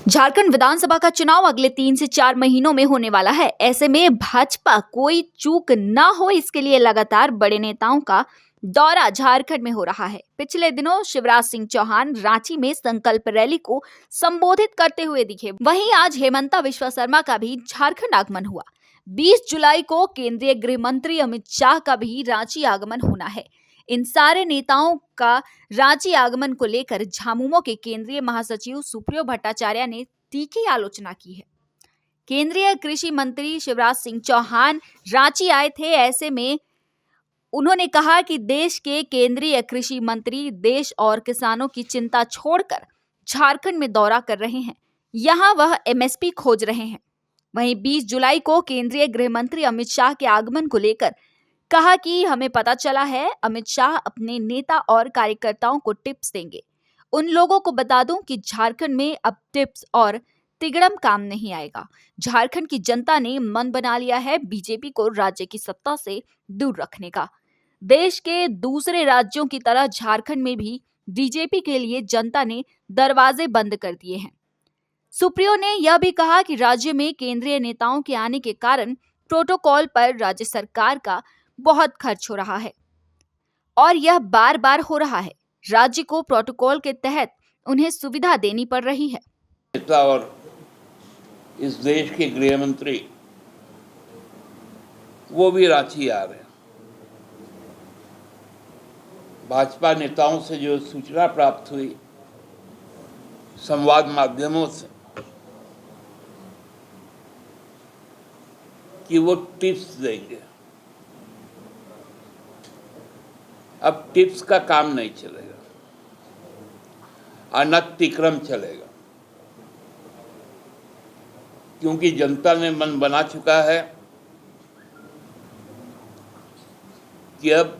झारखंड विधानसभा का चुनाव अगले 3 से 4 महीनों में होने वाला है। ऐसे में भाजपा कोई चूक ना हो, इसके लिए लगातार बड़े नेताओं का दौरा झारखंड में हो रहा है। पिछले दिनों शिवराज सिंह चौहान रांची में संकल्प रैली को संबोधित करते हुए दिखे। वहीं आज हेमंता विश्वा शर्मा का भी झारखंड आगमन हुआ। 20 जुलाई को केंद्रीय गृह मंत्री अमित शाह का भी रांची आगमन होना है। इन सारे नेताओं का रांची आगमन को लेकर झामुमो के केंद्रीय महासचिव सुप्रियो भट्टाचार्य ने तीखी आलोचना की है। केंद्रीय कृषि मंत्री शिवराज सिंह चौहान रांची आए थे। ऐसे में उन्होंने कहा कि देश के केंद्रीय कृषि मंत्री देश और किसानों की चिंता छोड़कर झारखंड में दौरा कर रहे हैं। यहां वह एमएसपी खोज रहे हैं। वहीं 20 जुलाई को केंद्रीय गृह मंत्री अमित शाह के आगमन को लेकर कहा कि हमें पता चला है अमित शाह अपने नेता और कार्यकर्ताओं को टिप्स देंगे। उन लोगों को बता दूं कि झारखंड में अब टिप्स और तिगड़म काम नहीं आएगा। झारखंड की जनता ने मन बना लिया है बीजेपी को राज्य की सत्ता से दूर रखने का। देश के दूसरे राज्यों की तरह झारखंड में भी बीजेपी के लिए जनता ने दरवाजे बंद कर दिए हैं। सुप्रियो ने यह भी कहा कि राज्य में केंद्रीय नेताओं के आने के कारण प्रोटोकॉल पर राज्य सरकार का बहुत खर्च हो रहा है और यह बार बार हो रहा है। राज्य को प्रोटोकॉल के तहत उन्हें सुविधा देनी पड़ रही है। नेता और इस देश के गृह मंत्री वो भी रांची आ रहे हैं। भाजपा नेताओं से जो सूचना प्राप्त हुई संवाद माध्यमों से कि वो टिप्स देंगे, अब टिप्स का काम नहीं चलेगा, अनतिक्रम चलेगा, क्योंकि जनता ने मन बना चुका है कि अब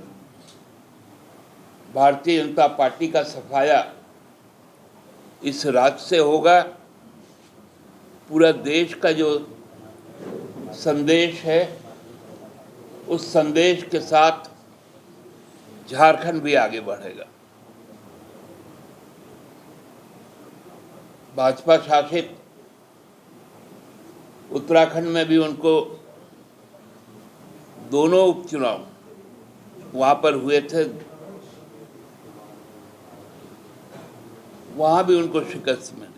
भारतीय जनता पार्टी का सफाया इस राज्य से होगा। पूरा देश का जो संदेश है उस संदेश के साथ झारखंड भी आगे बढ़ेगा। भाजपा शासित उत्तराखंड में भी उनको दोनों उपचुनाव वहां पर हुए थे, वहां भी उनको शिकस्त मिली।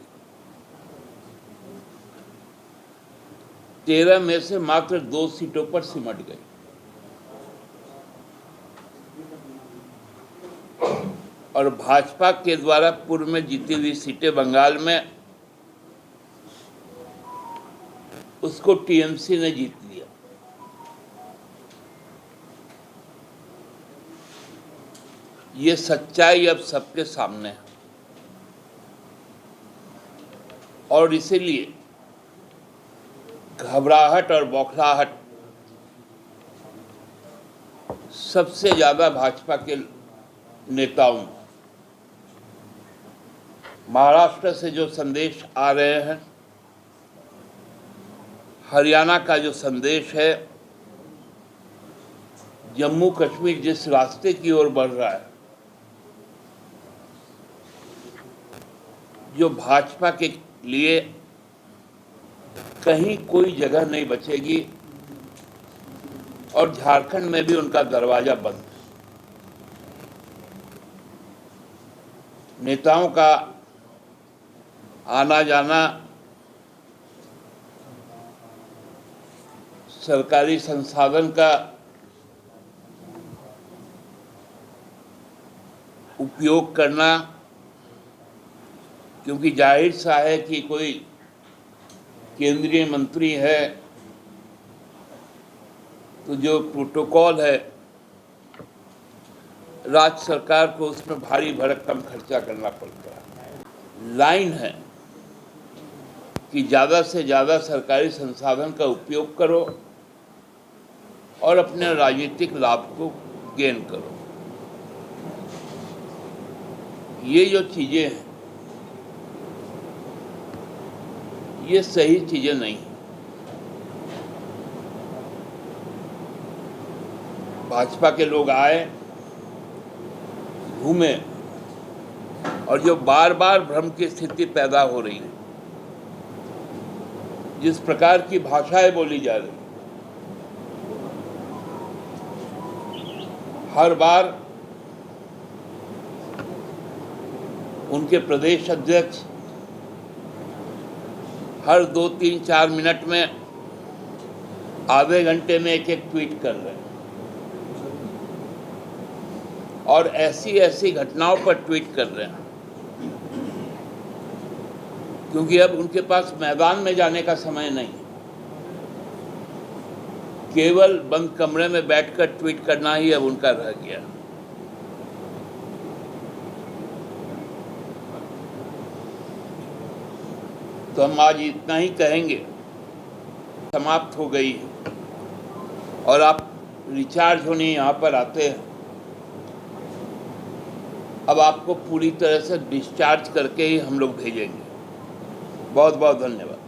13 में से मात्र 2 सीटों पर सिमट गई। और भाजपा के द्वारा पूर्व में जीती हुई सीटें बंगाल में उसको टीएमसी ने जीत लिया। ये सच्चाई अब सबके सामने है और इसीलिए घबराहट और बौखलाहट सबसे ज्यादा भाजपा के नेताओं में। महाराष्ट्र से जो संदेश आ रहे हैं, हरियाणा का जो संदेश है, जम्मू कश्मीर जिस रास्ते की ओर बढ़ रहा है, जो भाजपा के लिए कहीं कोई जगह नहीं बचेगी और झारखंड में भी उनका दरवाजा बंद। नेताओं का आना जाना सरकारी संसाधन का उपयोग करना, क्योंकि जाहिर सा है कि कोई केंद्रीय मंत्री है तो जो प्रोटोकॉल है राज्य सरकार को उसमें भारी भरकम खर्चा करना पड़ता है। लाइन है कि ज़्यादा से ज़्यादा सरकारी संसाधन का उपयोग करो और अपने राजनीतिक लाभ को गेन करो। ये जो चीज़ें हैं ये सही चीज़ें नहीं हैं। भाजपा के लोग आए, घूमे और जो बार बार भ्रम की स्थिति पैदा हो रही है जिस प्रकार की भाषाएं बोली जा रही, हर बार उनके प्रदेश अध्यक्ष हर 2, 3, 4 मिनट में आधे घंटे में एक ट्वीट कर रहे हैं और ऐसी ऐसी घटनाओं पर ट्वीट कर रहे हैं, क्योंकि अब उनके पास मैदान में जाने का समय नहीं, केवल बंद कमरे में बैठकर ट्वीट करना ही अब उनका रह गया। तो हम आज इतना ही कहेंगे, समाप्त हो गई और आप रिचार्ज होने यहाँ पर आते हैं। अब आपको पूरी तरह से डिस्चार्ज करके ही हम लोग भेजेंगे। बहुत बहुत धन्यवाद।